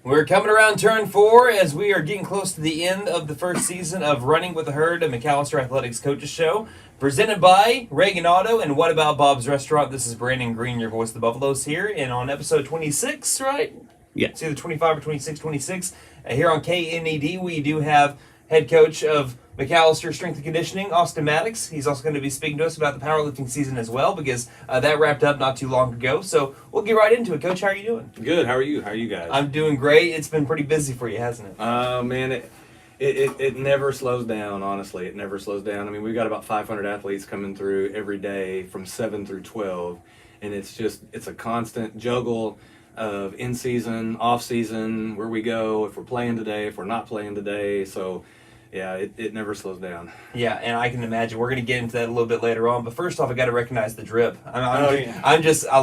We're coming around turn 4 as we are getting close to the end of the first season of Running with the Herd, a McAlester Athletics Coaches Show, presented by Reagan Auto and What About Bob's Restaurant. This is Brandon Green, your voice of the Buffaloes here, and on episode 26, right? Yeah. It's either 25 or 26. Here on KNED, we do have head coach of McAlester Strength and Conditioning, Austin Maddux. He's also going to be speaking to us about the powerlifting season as well, because that wrapped up not too long ago. So we'll get right into it. Coach, how are you doing? Good. How are you? How are you guys? I'm doing great. It's been pretty busy for you, hasn't it? Man, it never slows down, honestly. It never slows down. I mean, we've got about 500 athletes coming through every day from 7 through 12, and it's a constant juggle of in-season, off-season, where we go, if we're playing today, if we're not playing today. So yeah, it never slows down. Yeah, and I can imagine. We're going to get into that a little bit later on. But first off, I got to recognize the drip.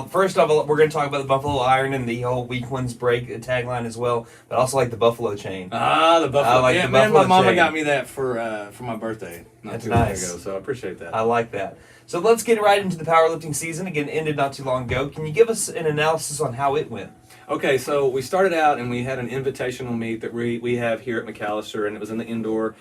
First off, we're going to talk about the Buffalo Iron and the whole week one's break tagline as well. But I also like the Buffalo chain. The Buffalo. I like the man, Buffalo my mama chain. got me that for my birthday not too long ago. So I appreciate that. I like that. So let's get right into the powerlifting season. Again, ended not too long ago. Can you give us an analysis on how it went? Okay, so we started out and we had an invitational meet that we have here at McAlester, and it was in the indoor.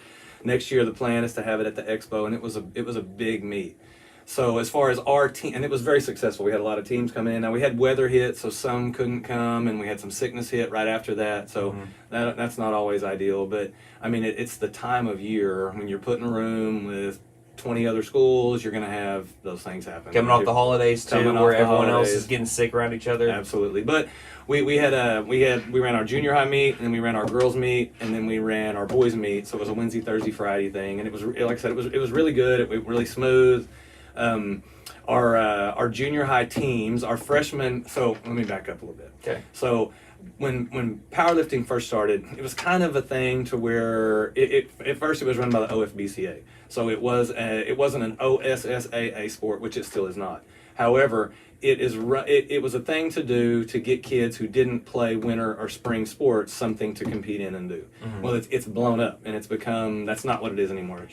Next year, the plan is to have it at the expo, and it was a big meet. So as far as our team, and it was very successful. We had a lot of teams come in. Now we had weather hit, so some couldn't come, and we had some sickness hit right after that. So that's not always ideal. But I mean, it's the time of year when you're put in a room with 20 other schools. You're going to have those things happen. Coming off the holidays too, where everyone else is getting sick around each other. Absolutely, but we ran our junior high meet, and then we ran our girls meet, and then we ran our boys meet. So it was a Wednesday, Thursday, Friday thing, and it was, like I said, it was really good. It was really smooth. Our junior high teams, our freshmen. So let me back up a little bit. Okay. So when powerlifting first started, it was kind of a thing to where at first it was run by the OFBCA. So it wasn't an OSSAA sport, which it still is not. However, it was a thing to do to get kids who didn't play winter or spring sports something to compete in and do. Mm-hmm. Well, it's blown up, and it's become, that's not what it is anymore.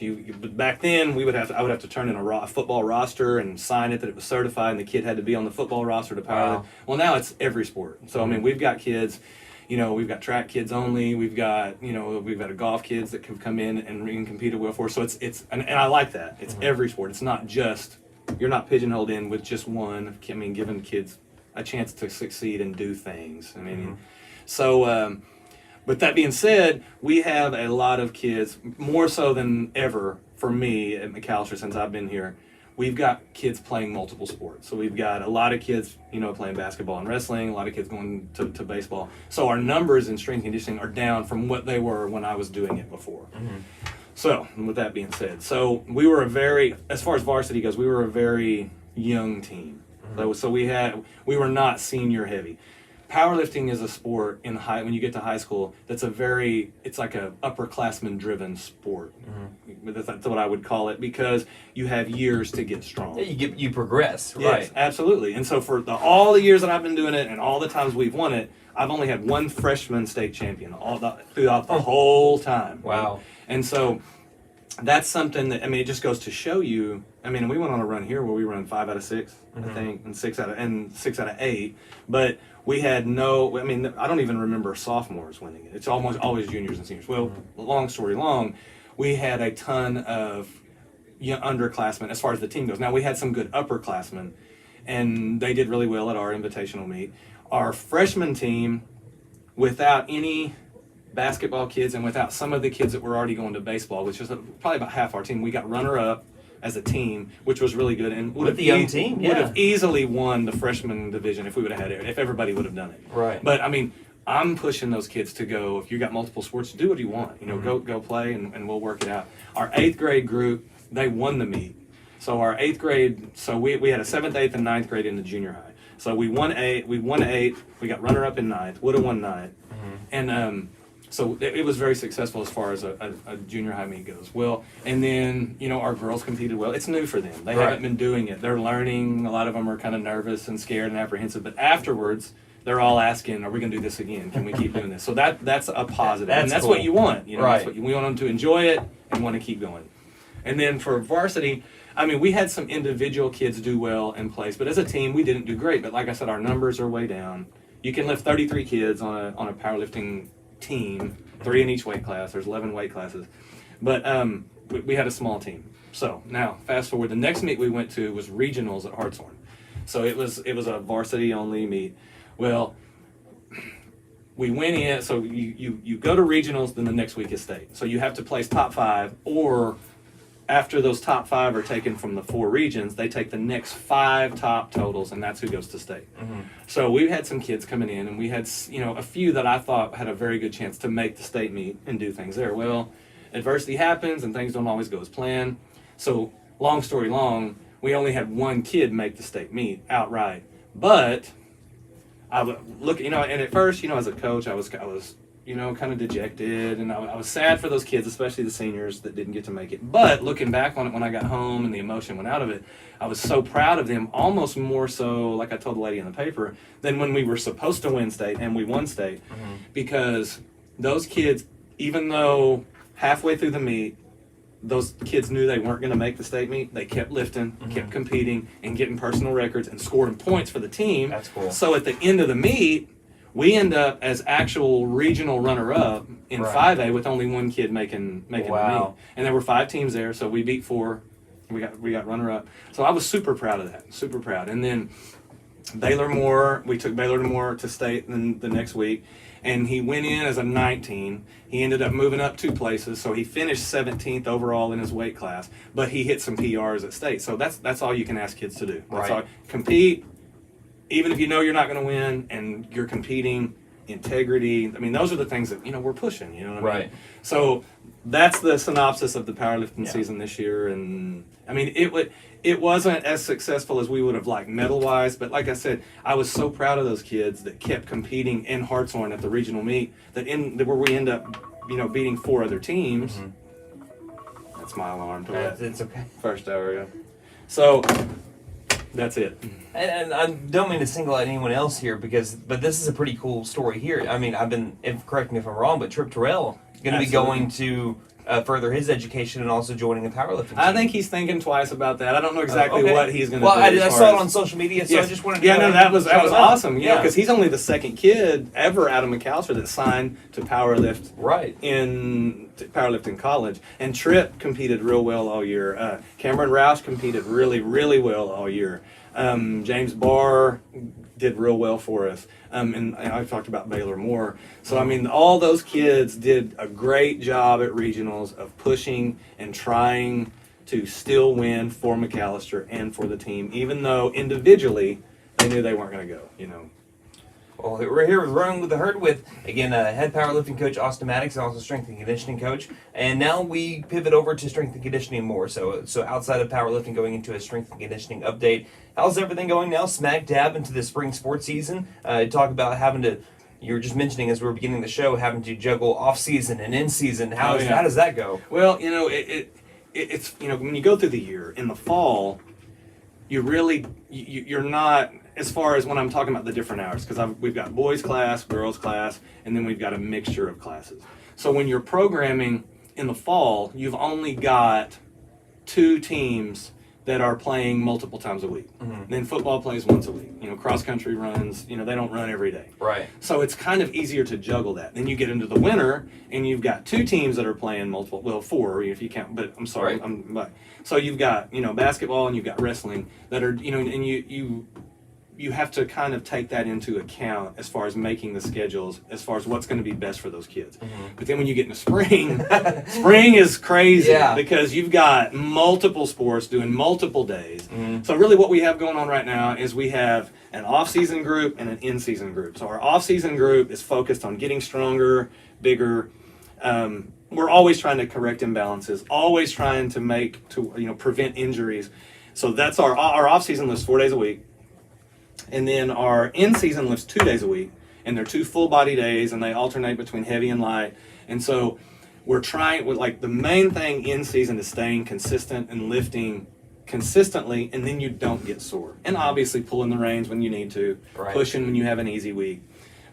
Back then, I would have to turn in a football roster and sign it that it was certified, and the kid had to be on the football roster to power. Wow. Well, now it's every sport. So I mean, we've got kids. We've got track kids only. We've got a golf kids that can come in and compete at Will Force. So and I like that. It's every sport. It's not just, you're not pigeonholed in with just one. I mean, giving kids a chance to succeed and do things. I mean, so, but that being said, we have a lot of kids, more so than ever for me at McAlester since I've been here. We've got kids playing multiple sports. So we've got a lot of kids, playing basketball and wrestling, a lot of kids going to baseball. So our numbers in strength and conditioning are down from what they were when I was doing it before. Mm-hmm. So with that being said, so we were as far as varsity goes, we were a very young team. Mm-hmm. So we were not senior heavy. Powerlifting is a sport when you get to high school, it's like a upperclassman driven sport. Mm-hmm. That's what I would call it, because you have years to get strong. Yeah, you progress, yes, right? Absolutely. And so for all the years that I've been doing it and all the times we've won it, I've only had one freshman state champion throughout the whole time. Wow. Right? And so that's something that, it just goes to show you. We went on a run here where we run 5 out of 6, I think, and 6 out of 8, but we had I don't even remember sophomores winning it. It's almost always juniors and seniors. Well, long story long, we had a ton of underclassmen as far as the team goes. Now, we had some good upperclassmen, and they did really well at our invitational meet. Our freshman team, without any basketball kids and without some of the kids that were already going to baseball, which is probably about half our team, we got runner-up as a team, which was really good, and would have easily won the freshman division if we would have had it, if everybody would have done it. Right. But I'm pushing those kids to go. If you got multiple sports, do what you want. Go play, and we'll work it out. Our 8th grade group, they won the meet. So our 8th grade, so we had a 7th, 8th, and 9th grade in the junior high. So we won 8. We got runner up in 9th. Would have won 9th, and so it was very successful as far as a junior high meet goes. Well, and then, our girls competed well. It's new for them. They haven't been doing it. They're learning. A lot of them are kind of nervous and scared and apprehensive. But afterwards, they're all asking, are we going to do this again? Can we keep doing this? So that's a positive. That's cool. What you want. Right. That's we want them to enjoy it and want to keep going. And then for varsity, we had some individual kids do well in place. But as a team, we didn't do great. But like I said, our numbers are way down. you can lift 33 kids on a powerlifting team, 3 in each weight class. There's 11 weight classes, but we had a small team. So now fast forward, the next meet we went to was regionals at Hartshorn. So it was a varsity only meet. Well, we went in, so you go to regionals, then the next week is state. So you have to place top 5, or after those top 5 are taken from the 4 regions, they take the next 5 top totals, and that's who goes to state. Mm-hmm. So we had some kids coming in, and we had a few that I thought had a very good chance to make the state meet and do things there. Well, adversity happens, and things don't always go as planned. So long story long, we only had 1 kid make the state meet outright. But I would look, and at first, as a coach, I was kind of dejected, and I was sad for those kids, especially the seniors that didn't get to make it. But looking back on it when I got home and the emotion went out of it, I was so proud of them, almost more so, like I told the lady in the paper, than when we were supposed to win state and we won state. Mm-hmm. Because those kids, even though halfway through the meet, those kids knew they weren't going to make the state meet, they kept lifting, mm-hmm. kept competing, and getting personal records and scoring points for the team. That's cool. So at the end of the meet, we end up as actual regional runner-up in 5A with only 1 kid making the meet. And there were 5 teams there, so we beat 4. We got runner-up. So I was super proud of that, super proud. And then we took Baylor Moore to state the next week, and he went in as a 19. He ended up moving up 2 places, so he finished 17th overall in his weight class, but he hit some PRs at state. So that's all you can ask kids to do. That's all. Compete. Even if you know you're not going to win and you're competing, integrity, I mean, those are the things that, we're pushing, what I mean? Right. So that's the synopsis of the powerlifting season this year. And I mean, it wasn't as successful as we would have liked medal-wise, but like I said, I was so proud of those kids that kept competing in Hartshorn at the regional meet where we end up, beating 4 other teams. Mm-hmm. That's my alarm. It's okay. First hour ago. So that's it. And I don't mean to single out anyone else here, but this is a pretty cool story here. I mean, correct me if I'm wrong, but Trip Terrell is going to be going to further his education and also joining a powerlifting team. I think he's thinking twice about that. I don't know exactly what he's going to do. Well, I saw it on social media, so I just wanted to that was awesome. Because he's only the 2nd kid ever out of McAlester that signed to powerlift in powerlifting college. And Tripp competed real well all year. Cameron Roush competed really, really well all year. James Barr did real well for us. And I've talked about Baylor Moore. So, I mean, all those kids did a great job at regionals of pushing and trying to still win for McAlester and for the team, even though individually they knew they weren't going to go, Well, we're here with Running with the Herd with, again, head powerlifting coach Austin Maddux and also strength and conditioning coach. And now we pivot over to strength and conditioning more. So outside of powerlifting, going into a strength and conditioning update. How's everything going now? Smack dab into the spring sports season. Talk about having to, you were just mentioning as we were beginning the show, having to juggle off-season and in-season. How does that go? Well, it's when you go through the year, in the fall, you're not, as far as when I'm talking about the different hours, because we've got boys class, girls class, and then we've got a mixture of classes. So when you're programming in the fall, you've only got 2 teams that are playing multiple times a week. Mm-hmm. Then football plays once a week. Cross country runs, they don't run every day. Right. So it's kind of easier to juggle that. Then you get into the winter and you've got 2 teams that are playing multiple, well, 4 if you count, but I'm sorry. Right. So you've got, basketball and you've got wrestling that are, and you have to kind of take that into account as far as making the schedules, as far as what's going to be best for those kids. Mm-hmm. But then when you get into spring, spring is crazy because you've got multiple sports doing multiple days. Mm-hmm. So really what we have going on right now is we have an off-season group and an in-season group. So our off-season group is focused on getting stronger, bigger. We're always trying to correct imbalances, always trying to prevent injuries. So that's our off-season lifts 4 days a week. And then our in-season lifts 2 days a week, and they're 2 full-body days, and they alternate between heavy and light. And so we're trying, the main thing in season is staying consistent and lifting consistently, and then you don't get sore. And obviously pulling the reins when you need to, pushing when you have an easy week.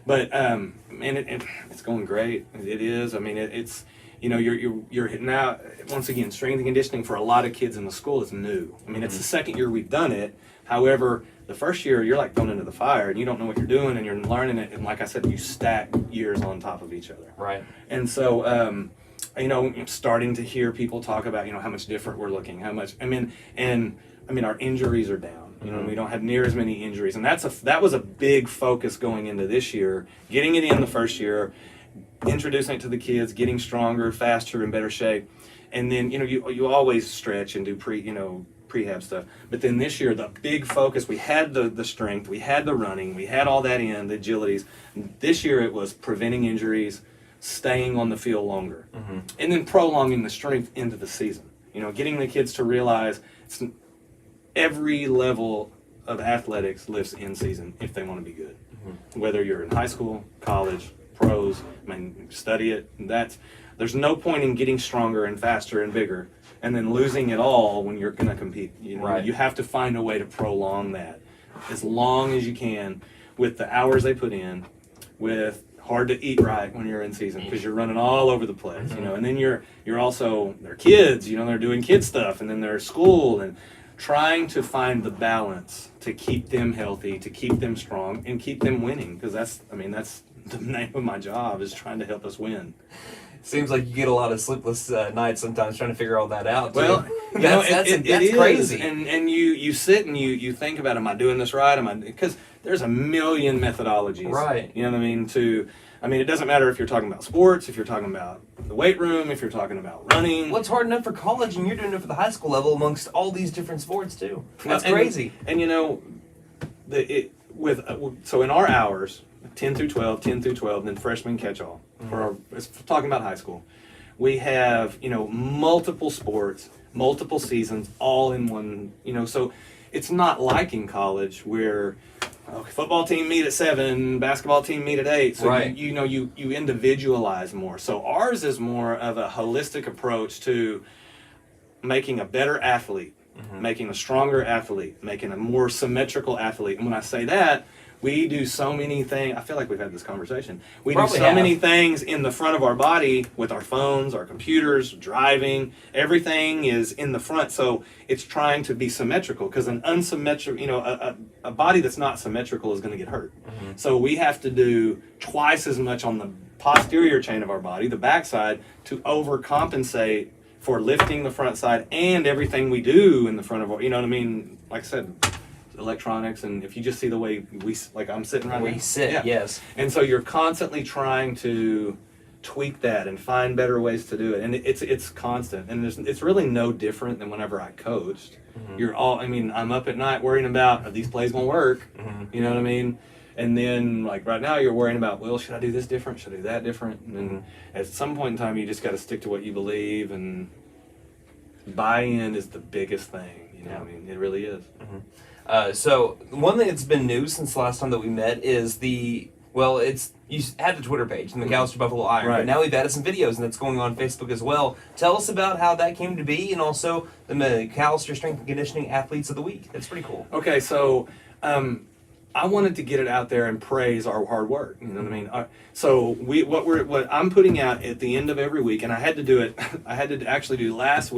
But, it's going great. It is. I mean, it's, you know, you're now, once again, strength and conditioning for a lot of kids in the school is new. I mean, it's the second year we've done it. However, the first year you're like thrown into the fire and you don't know what you're doing and you're learning it. And like I said, you stack years on top of each other. Right. And so, you know, starting to hear people talk about, you know, how much different we're looking, how much, I mean, our injuries are down. You know, we don't have near as many injuries. And that was a big focus going into this year, getting it in the first year, introducing it to the kids, getting stronger, faster, in better shape. And then, you know, you always stretch and do prehab stuff. But then this year, the big focus, we had the strength, we had the running, we had all that in, the agilities. This year it was preventing injuries, staying on the field longer, and then prolonging the strength into the season. You know, getting the kids to realize every level of athletics lives in season if they want to be good. Whether you're in high school, college, pros, I mean, study it. There's no point in getting stronger and faster and bigger and then losing it all when you're going to compete. You know, you have to find a way to prolong that as long as you can with the hours they put in, with hard to eat right when you're in season because you're running all over the place, you know, and then you're also, they're kids, you know, they're doing kid stuff, and then they're school, and trying to find the balance to keep them healthy, to keep them strong, and keep them winning, because that's the name of my job, is trying to help us win. Seems like you get a lot of sleepless nights sometimes trying to figure all that out. Well, you know, that's crazy. And you sit and you think about, am I doing this right? Because there's a million methodologies. Right. You know what I mean? It doesn't matter if you're talking about sports, if you're talking about the weight room, if you're talking about running. Well, it's hard enough for college, and you're doing it for the high school level amongst all these different sports too. That's crazy. And you know, so in our hours, 10 through 12, and then freshman catch-all. It's talking about high school. We have, you know, multiple sports, multiple seasons, all in one, you know, so it's not like in college where football team meet at 7, basketball team meet at 8. So you individualize more. So ours is more of a holistic approach to making a better athlete, making a stronger athlete, making a more symmetrical athlete. And when I say that, we do so many things. I feel like we've had this conversation. We do so many things in the front of our body with our phones, our computers, driving. Everything is in the front, so it's trying to be symmetrical. Because an unsymmetrical, you know, a body that's not symmetrical is going to get hurt. So we have to do twice as much on the posterior chain of our body, the backside, to overcompensate for lifting the front side and everything we do in the front of our. You know what I mean? Like I said, electronics, and if you just see the way I'm sitting right now. We sit, yes. And so you're constantly trying to tweak that and find better ways to do it, and it's constant, and it's really no different than whenever I coached. I'm up at night worrying about, are these plays gonna work? You know what I mean? And then, like right now, you're worrying about, well, should I do this different? Should I do that different? And at some point in time, you just got to stick to what you believe, and buy-in is the biggest thing. You know, I mean, it really is. So one thing that's been new since the last time that we met is you had the Twitter page, the McAlester Buffalo Iron, but now we've added some videos, and that's going on Facebook as well. Tell us about how that came to be, and also the McAlester Strength and Conditioning Athletes of the Week. That's pretty cool. Okay, so I wanted to get it out there and praise our hard work. You know what I mean? So what I'm putting out at the end of every week, and I had to do it. I had to actually do last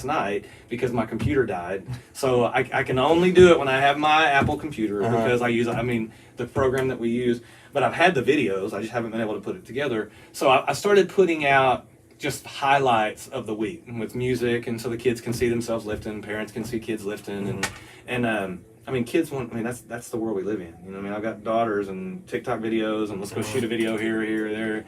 night because my computer died. So I can only do it when I have my Apple computer because I use the program that we use. But I've had the videos. I just haven't been able to put it together. So I started putting out just highlights of the week with music, and so the kids can see themselves lifting, parents can see kids lifting, and kids want. That's the world we live in. You know, I've got daughters and TikTok videos, and let's go shoot a video here, there.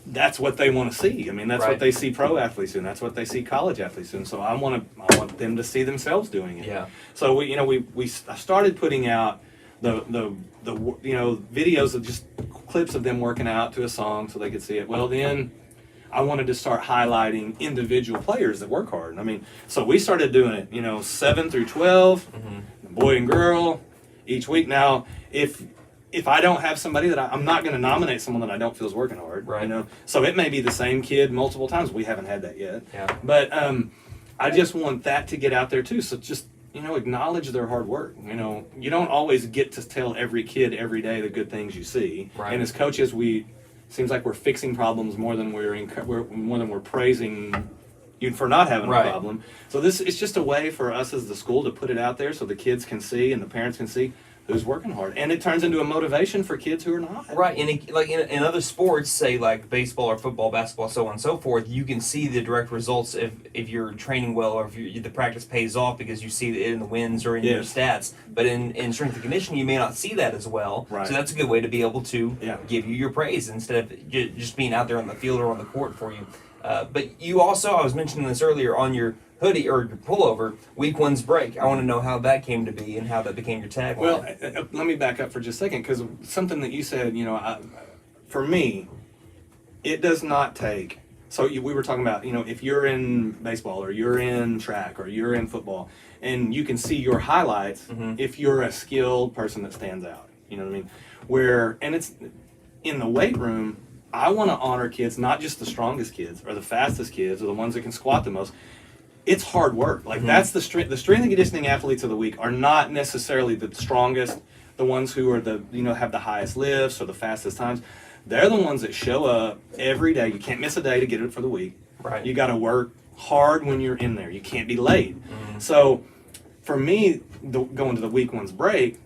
That's what they want to see. That's what they see pro athletes doing. That's what they see college athletes doing. So I want them to see themselves doing it. Yeah. So I started putting out the videos of just clips of them working out to a song so they could see it. Well, then I wanted to start highlighting individual players that work hard. So we started doing it, 7 through 12, boy and girl, each week. Now, if I don't have somebody that I'm not going to nominate someone that I don't feel is working hard, right? So it may be the same kid multiple times. We haven't had that yet. Yeah. But I just want that to get out there too. So just acknowledge their hard work. You don't always get to tell every kid every day the good things you see. Right. And as coaches, we seems like we're fixing problems more than we're praising you for not having a problem. So it's just a way for us as the school to put it out there so the kids can see and the parents can see who's working hard, and it turns into a motivation for kids who are not. Right, and in other sports, say like baseball or football, basketball, so on and so forth, you can see the direct results if you're training well or if the practice pays off because you see it in the wins or in your stats. But in strength and conditioning, you may not see that as well. Right. So that's a good way to be able to give you your praise instead of just being out there on the field or on the court for you. But you also, I was mentioning this earlier, on your hoodie or your pullover, week one's break. I want to know how that came to be and how that became your tagline. Well, let me back up for just a second, because something that you said, for me, it does not take. So we were talking about, if you're in baseball or you're in track or you're in football, and you can see your highlights if you're a skilled person that stands out. You know what I mean? And it's in the weight room. I want to honor kids, not just the strongest kids or the fastest kids or the ones that can squat the most. It's hard work. Like that's the strength and conditioning athletes of the week are not necessarily the strongest, the ones who are have the highest lifts or the fastest times. They're the ones that show up every day. You can't miss a day to get it for the week. Right. You got to work hard when you're in there. You can't be late. So for me, going to the week one's break,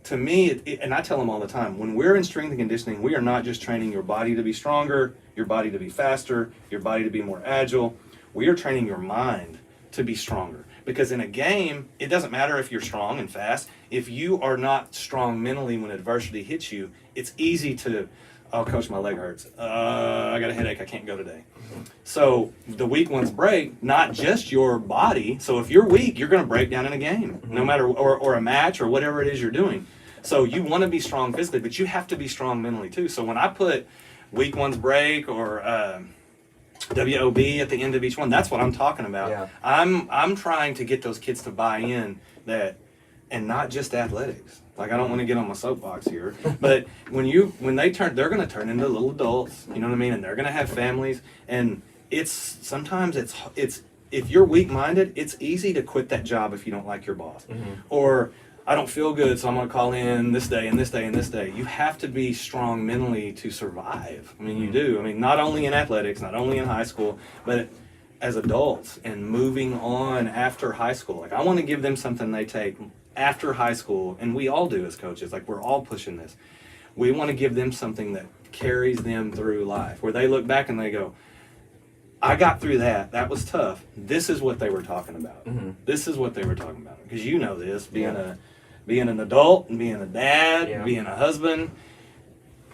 to me, and I tell them all the time, when we're in strength and conditioning, we are not just training your body to be stronger, your body to be faster, your body to be more agile. We are training your mind to be stronger. Because in a game, it doesn't matter if you're strong and fast. If you are not strong mentally when adversity hits you, it's easy to, oh, coach, my leg hurts. I got a headache. I can't go today. So the week one's break, not just your body. So if you're weak, you're going to break down in a game, no matter, or a match or whatever it is you're doing. So you want to be strong physically, but you have to be strong mentally too. So when I put week one's break or WOB at the end of each one, that's what I'm talking about. Yeah. I'm trying to get those kids to buy in that, and not just athletics. Like, I don't want to get on my soapbox here, but when they turn, they're going to turn into little adults, you know what I mean? And they're going to have families, and sometimes it's if you're weak-minded, it's easy to quit that job if you don't like your boss. Or I don't feel good, so I'm going to call in this day and this day and this day. You have to be strong mentally to survive. I mean, you do. I mean, not only in athletics, not only in high school, but as adults and moving on after high school. Like, I want to give them something they take after high school, and we all do as coaches. Like, we're all pushing this. We want to give them something that carries them through life, where they look back and they go, I got through that. That was tough. This is what they were talking about. This is what they were talking about. Because you know this, being an adult and being a dad, being a husband,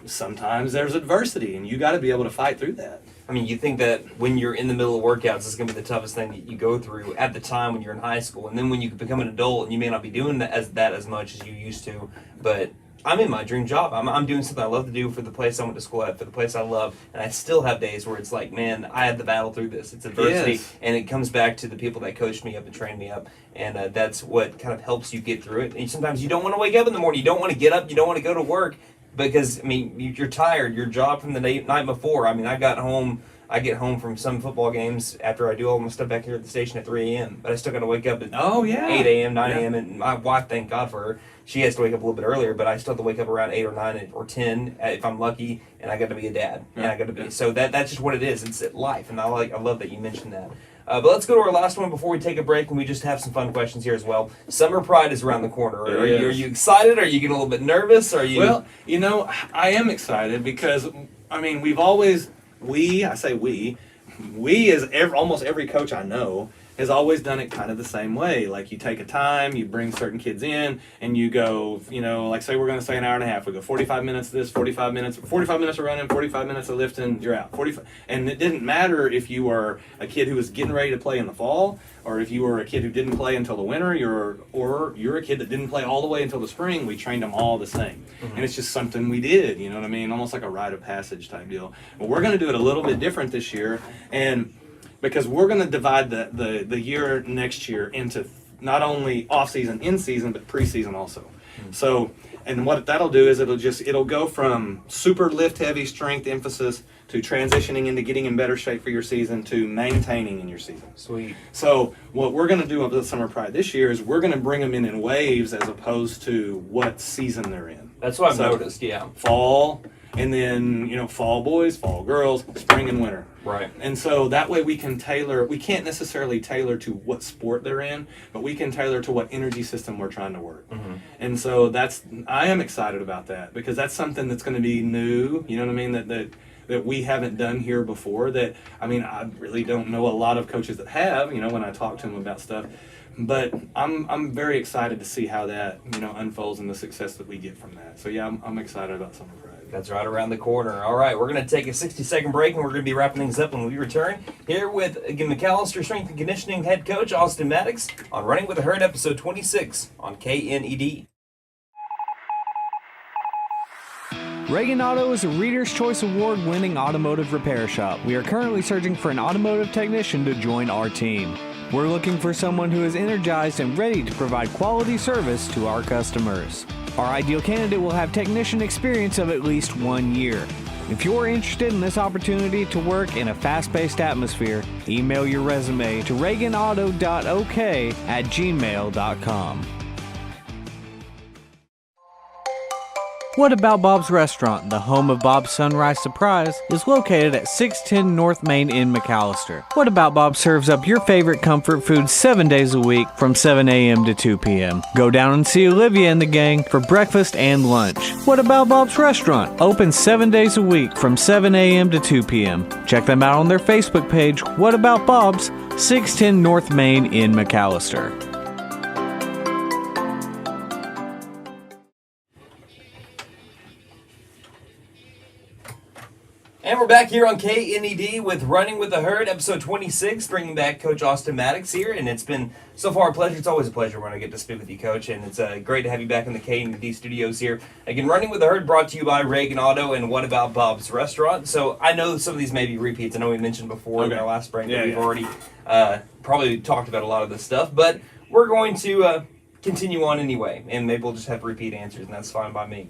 sometimes there's adversity, and you got to be able to fight through that. I mean, you think that when you're in the middle of workouts, it's going to be the toughest thing that you go through at the time when you're in high school. And then when you become an adult, and you may not be doing that as much as you used to, but I'm in my dream job. I'm doing something I love to do for the place I went to school at, for the place I love, and I still have days where it's like, man, I had to battle through this. It's adversity, and it comes back to the people that coached me up and trained me up, and that's what kind of helps you get through it. And sometimes you don't want to wake up in the morning. You don't want to get up. You don't want to go to work because, I mean, you're tired. Your job from the night before. I mean, I get home from some football games after I do all my stuff back here at the station at 3 a.m., but I still got to wake up at 8 a.m., 9 a.m., and my wife, thank God for her, she has to wake up a little bit earlier, but I still have to wake up around 8 or 9 or 10 if I'm lucky, and I got to be a dad. And I got to be so that's just what it is. It's life, and I love that you mentioned that. But let's go to our last one before we take a break, and we just have some fun questions here as well. Summer Pride is around the corner. Are you excited? Are you getting a little bit nervous? Are you? Well, I am excited because, I mean, we as almost every coach I know has always done it kind of the same way. Like, you take a time, you bring certain kids in, and you go, like, say we're going to say an hour and a half. We go 45 minutes of this, 45 minutes of running, 45 minutes of lifting, you're out. And it didn't matter if you were a kid who was getting ready to play in the fall, or if you were a kid who didn't play until the winter, or you're a kid that didn't play all the way until the spring. We trained them all the same. And it's just something we did, you know what I mean? Almost like a rite of passage type deal. But we're going to do it a little bit different this year, and because we're going to divide the year next year into not only off-season, in-season, but pre-season also. So, and what that'll do is it'll go from super lift-heavy strength emphasis to transitioning into getting in better shape for your season to maintaining in your season. Sweet. So what we're going to do over the Summer Pride this year is we're going to bring them in waves as opposed to what season they're in. That's what I've noticed, yeah. Fall, and then, you know, fall boys, fall girls, spring and winter. Right. And so that way we can tailor, we can't necessarily tailor to what sport they're in, but we can tailor to what energy system we're trying to work. And so I am excited about that, because that's something that's going to be new, you know what I mean, that we haven't done here before. That, I mean, I really don't know a lot of coaches that have, you know, when I talk to them about stuff. But I'm very excited to see how that, you know, unfolds and the success that we get from that. So yeah, I'm excited about Summer Friday. That's right around the corner. All right, we're going to take a 60-second break, and we're going to be wrapping things up when we return. Here with, again, McAlester Strength and Conditioning head coach Austin Maddux on Running with the Herd, episode 26 on KNED. Reagan Auto is a Reader's Choice Award-winning automotive repair shop. We are currently searching for an automotive technician to join our team. We're looking for someone who is energized and ready to provide quality service to our customers. Our ideal candidate will have technician experience of at least 1 year. If you're interested in this opportunity to work in a fast-paced atmosphere, email your resume to reaganauto.ok@gmail.com. What About Bob's Restaurant, the home of Bob's Sunrise Surprise, is located at 610 North Main in McAlester. What About Bob serves up your favorite comfort food 7 days a week from 7 a.m. to 2 p.m. Go down and see Olivia and the gang for breakfast and lunch. What About Bob's Restaurant, open 7 days a week from 7 a.m. to 2 p.m. Check them out on their Facebook page, What About Bob's, 610 North Main in McAlester. And we're back here on KNED with Running with the Herd, episode 26, bringing back Coach Austin Maddux here. And it's been so far a pleasure. It's always a pleasure when I get to speak with you, Coach. And it's great to have you back in the KNED studios here. Again, Running with the Herd brought to you by Reagan Auto and What About Bob's Restaurant. So I know some of these may be repeats. I know we mentioned before in our last break that we've already probably talked about a lot of this stuff. But we're going to continue on anyway. And maybe we'll just have repeat answers, and that's fine by me.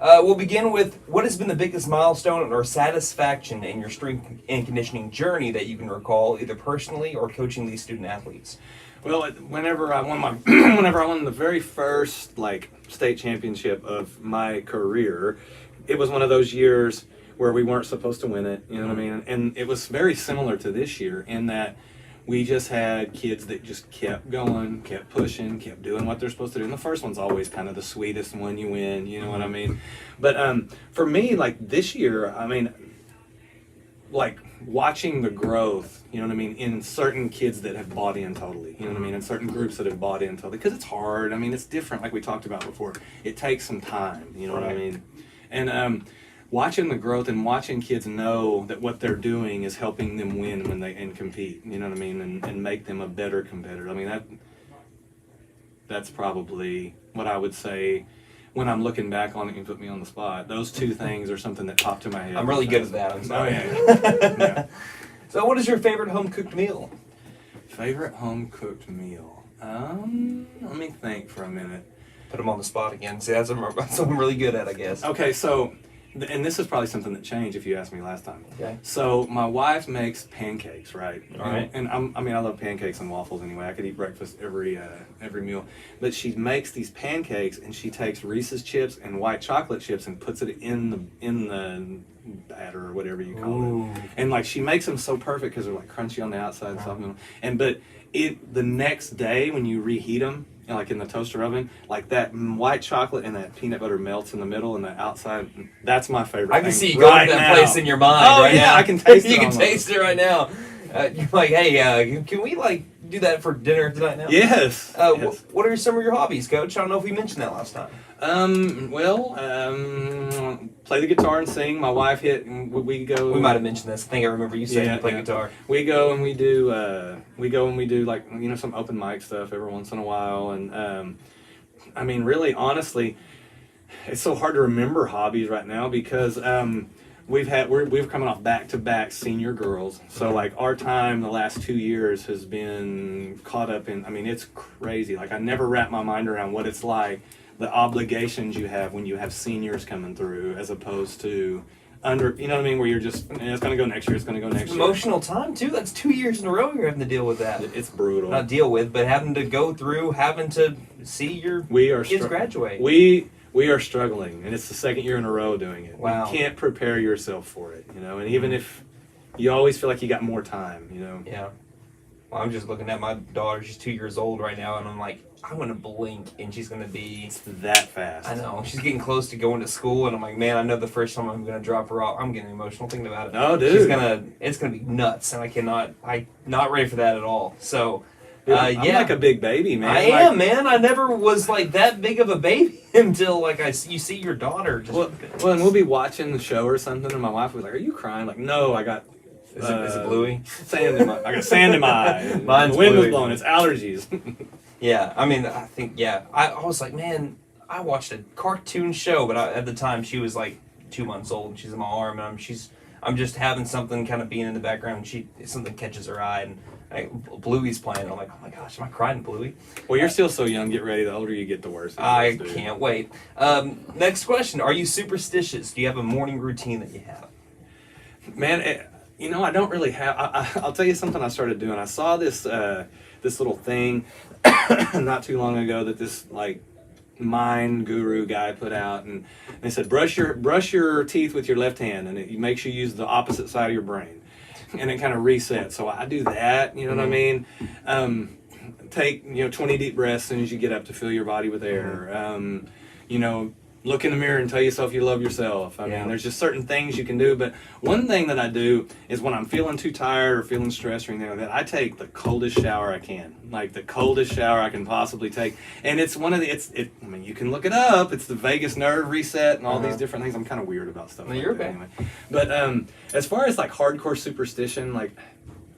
We'll begin with what has been the biggest milestone or satisfaction in your strength and conditioning journey that you can recall, either personally or coaching these student athletes. Well, whenever I won the very first state championship of my career, it was one of those years where we weren't supposed to win it. You know what I mean? And it was very similar to this year in that we just had kids that just kept going, kept pushing, kept doing what they're supposed to do. And the first one's always kind of the sweetest one you win, you know what I mean? But for me, this year, I mean, watching the growth, you know what I mean, in certain kids that have bought in totally, you know what I mean, in certain groups that have bought in totally, because it's hard. I mean, it's different, like we talked about before. It takes some time, you know what I mean? And watching the growth and watching kids know that what they're doing is helping them win when they compete, you know what I mean, and make them a better competitor. I mean, that's probably what I would say when I'm looking back on it. You put me on the spot. Those two things are something that pop to my head. I'm really good at that. I'm sorry. Yeah. So what is your favorite home-cooked meal? Favorite home-cooked meal? Let me think for a minute. Put them on the spot again. See, that's what I'm really good at, I guess. Okay, so... And this is probably something that changed if you asked me last time. Okay. So my wife makes pancakes, right? All right. And I love pancakes and waffles anyway. I could eat breakfast every meal. But she makes these pancakes, and she takes Reese's chips and white chocolate chips and puts it in the batter or whatever you call it. And she makes them so perfect because they're crunchy on the outside and soft. But the next day when you reheat them, in the toaster oven, that white chocolate and that peanut butter melts in the middle and the outside. That's my favorite. I can see you going to that place in your mind right now. I can taste it. You can taste it right now. You're like, hey, can we do that for dinner tonight now? Yes. Yes. What are some of your hobbies, Coach? I don't know if we mentioned that last time. Play the guitar and sing. My wife we go. We might have mentioned this. I think I remember you saying you play guitar. We go and we do some open mic stuff every once in a while. And I mean, really, honestly, it's so hard to remember hobbies right now because we're coming off back-to-back senior girls. So our time the last 2 years has been caught up in, I mean, it's crazy. I never wrap my mind around what it's like, the obligations you have when you have seniors coming through as opposed to you know what I mean, where you're just, it's going to go next year, it's going to go next year. Emotional time, too. That's 2 years in a row you're having to deal with that. It's brutal. Not deal with, but having to go through, having to see your kids graduate. we are struggling, and it's the second year in a row doing it. Wow. You can't prepare yourself for it, and even if you always feel like you got more time, Yeah. Well, I'm just looking at my daughter. She's 2 years old right now, and I'm like, I'm going to blink, and she's going to be... It's that fast. I know. She's getting close to going to school, and I'm like, man, I know the first time I'm going to drop her off. I'm getting emotional thinking about it. No, dude. It's going to be nuts, and I'm not ready for that at all. So... I'm like a big baby, man. I am, man. I never was like that big of a baby until you see your daughter. Just and we'll be watching the show or something, and my wife will be like, "Are you crying?" Like, no, I got. Is it Bluey? I got sand in my eye. Mine's the wind was Bluey. blowing. It's allergies. Yeah, I mean, I think I was like, man, I watched a cartoon show, but at the time she was like 2 months old. And she's in my arm, and I'm just having something kind of being in the background. Something catches her eye, and Bluey's playing. I'm like, oh my gosh, am I crying, Bluey? Well, you're still so young. Get ready. The older you get, the worse. I can't wait. Next question: are you superstitious? Do you have a morning routine that you have? Man, I don't really have. I'll tell you something I started doing. I saw this little thing not too long ago that this mind guru guy put out, and they said brush your teeth with your left hand, and it makes you use the opposite side of your brain. And it kind of resets. So I do that, you know what I mean? Take, 20 deep breaths as soon as you get up to fill your body with air. Look in the mirror and tell yourself you love yourself. I mean, there's just certain things you can do. But one thing that I do is when I'm feeling too tired or feeling stressed or anything like that, I take the coldest shower I can. Like the coldest shower I can possibly take. And it's you can look it up. It's the vagus nerve reset and all these different things. I'm kind of weird about stuff like you're that okay. anyway. But as far as hardcore superstition,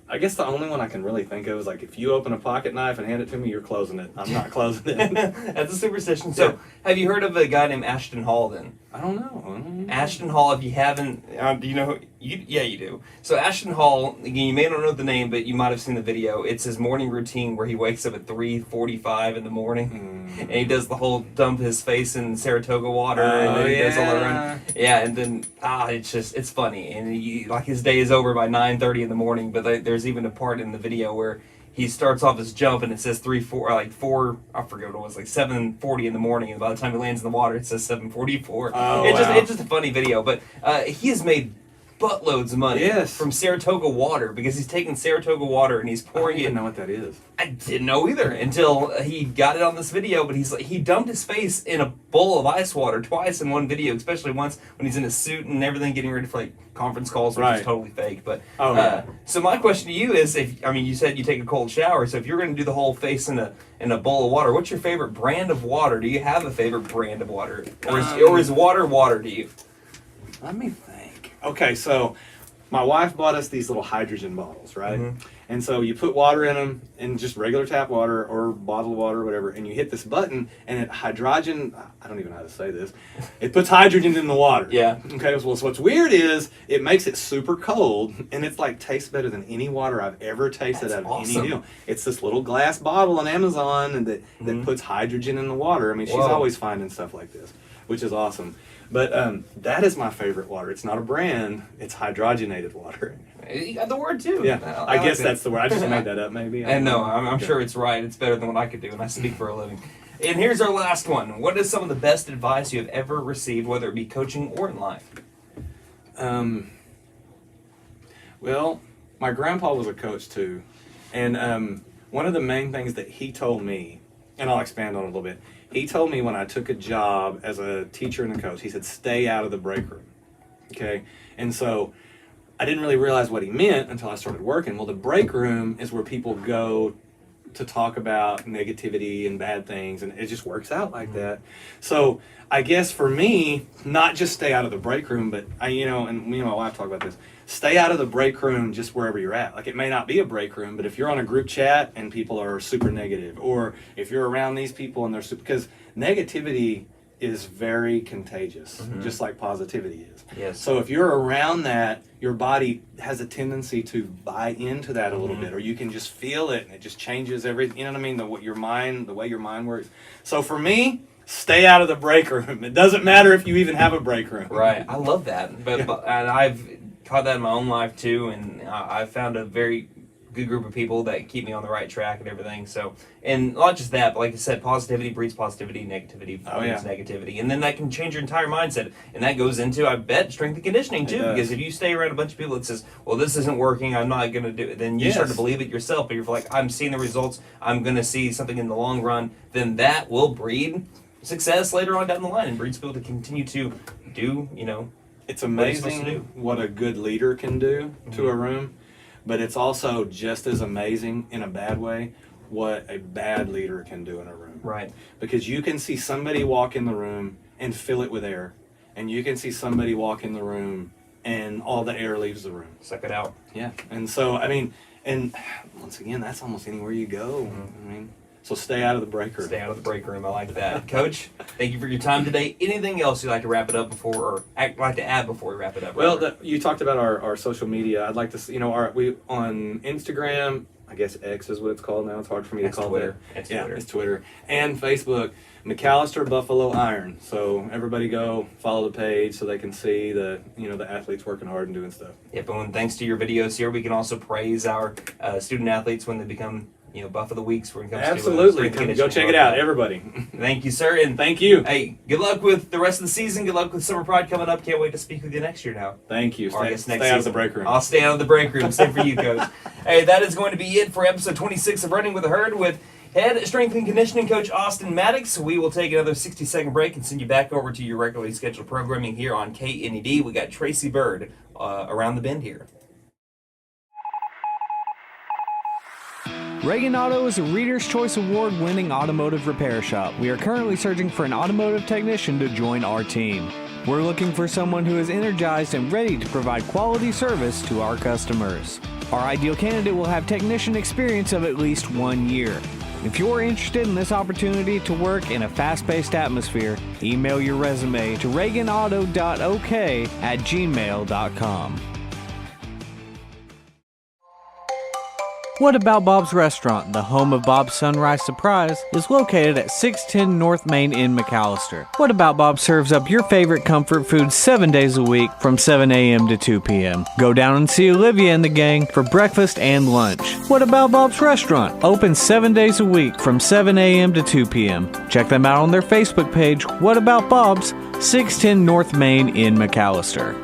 I guess the only one I can really think of is if you open a pocket knife and hand it to me, you're closing it. I'm not closing it. That's a superstition. So, have you heard of a guy named Ashton Hall then? I don't know. Ashton Hall, if you haven't, do you know yeah, you do. So Ashton Hall, again, you may not know the name, but you might have seen the video. It's his morning routine where he wakes up at 3:45 in the morning, and he does the whole dump his face in Saratoga water, and then he does all that run. Yeah, and then, it's funny. And his day is over by 9:30 in the morning, but there's even a part in the video where he starts off his jump and it says 4, I forget what it was, 7:40 in the morning, and by the time he lands in the water it says 7:44. It's just a funny video, but he has made buttloads of money from Saratoga water because he's taking Saratoga water and he's pouring it. I don't even know what that is. I didn't know either until he got it on this video, but he dumped his face in a bowl of ice water twice in one video, especially once when he's in a suit and everything getting ready for conference calls, which is totally fake. But so my question to you is, you said you take a cold shower, so if you're going to do the whole face in a bowl of water, what's your favorite brand of water? Do you have a favorite brand of water, or is water to you? Let me think. Okay, so my wife bought us these little hydrogen bottles, right? Mm-hmm. And so you put water in them, and just regular tap water or bottled water or whatever, and you hit this button, and I don't even know how to say this, it puts hydrogen in the water. Yeah. Okay, so what's weird is it makes it super cold, and it's tastes better than any water I've ever tasted out of any deal. It's this little glass bottle on Amazon that puts hydrogen in the water. I mean, she's always finding stuff like this, which is awesome. But that is my favorite water. It's not a brand. It's hydrogenated water. You got the word too. Yeah, I guess that's the word. I just made that up, maybe. And no, I'm sure it's right. It's better than what I could do, and I speak for a living. And here's our last one. What is some of the best advice you have ever received, whether it be coaching or in life? Well, my grandpa was a coach too, and one of the main things that he told me, and I'll expand on it a little bit. He told me when I took a job as a teacher and a coach, he said, stay out of the break room. Okay? And so I didn't really realize what he meant until I started working. Well, the break room is where people go to talk about negativity and bad things, and it just works out like that. So I guess for me, not just stay out of the break room, but and me and my wife talk about this, stay out of the break room just wherever you're at. It may not be a break room, but if you're on a group chat and people are super negative, or if you're around these people and they're super, because negativity is very contagious, just like positivity is. Yes. So if you're around that, your body has a tendency to buy into that a little bit, or you can just feel it, and it just changes everything. You know what I mean? The way your mind works. So for me, stay out of the break room. It doesn't matter if you even have a break room. Right. I love that. But and I've caught that in my own life too, and I've found a very good group of people that keep me on the right track and everything. So, and not just that, but like I said, positivity breeds positivity, negativity breeds negativity, and then that can change your entire mindset. And that goes into, I bet, strength and conditioning too, because if you stay around a bunch of people that says, well, this isn't working, I'm not going to do it, then you start to believe it yourself. But you're like, I'm seeing the results, I'm going to see something in the long run, then that will breed success later on down the line and breeds people to continue to do, it's amazing what a good leader can do to a room, but it's also just as amazing in a bad way what a bad leader can do in a room. Right. Because you can see somebody walk in the room and fill it with air, and you can see somebody walk in the room and all the air leaves the room. Suck it out. Yeah. And so, and once again, that's almost anywhere you go. So stay out of the break room. Stay out of the break room. I like that. Coach, thank you for your time today. Anything else you'd like to wrap it up before, or like to add before we wrap it up? Well, you talked about our social media. I'd like to, we on Instagram, I guess X is what it's called now. It's hard for me to call Twitter. It's Twitter. And Facebook, McAlester Buffalo Iron. So everybody go follow the page so they can see the athletes working hard and doing stuff. Yep, and thanks to your videos here, we can also praise our student athletes when they become buff of the weeks when it comes Absolutely. to go check it out, everybody. Thank you, sir, and thank you. Hey, good luck with the rest of the season. Good luck with Summer Pride coming up. Can't wait to speak with you next year now. Thank you. Stay out of the break room. I'll stay out of the break room. Same for you, Coach. Hey, that is going to be it for episode 26 of Running with the Herd with head strength and conditioning coach Austin Maddux. We will take another 60-second break and send you back over to your regularly scheduled programming here on KNED. We got Tracy Bird around the bend here. Reagan Auto is a Reader's Choice Award winning automotive repair shop. We are currently searching for an automotive technician to join our team. We're looking for someone who is energized and ready to provide quality service to our customers. Our ideal candidate will have technician experience of at least 1 year. If you're interested in this opportunity to work in a fast-paced atmosphere, email your resume to reaganauto.ok@gmail.com. What About Bob's Restaurant, the home of Bob's Sunrise Surprise, is located at 610 North Main in McAlester. What About Bob serves up your favorite comfort food 7 days a week from 7 a.m. to 2 p.m. Go down and see Olivia and the gang for breakfast and lunch. What About Bob's Restaurant, open 7 days a week from 7 a.m. to 2 p.m. Check them out on their Facebook page, What About Bob's, 610 North Main in McAlester.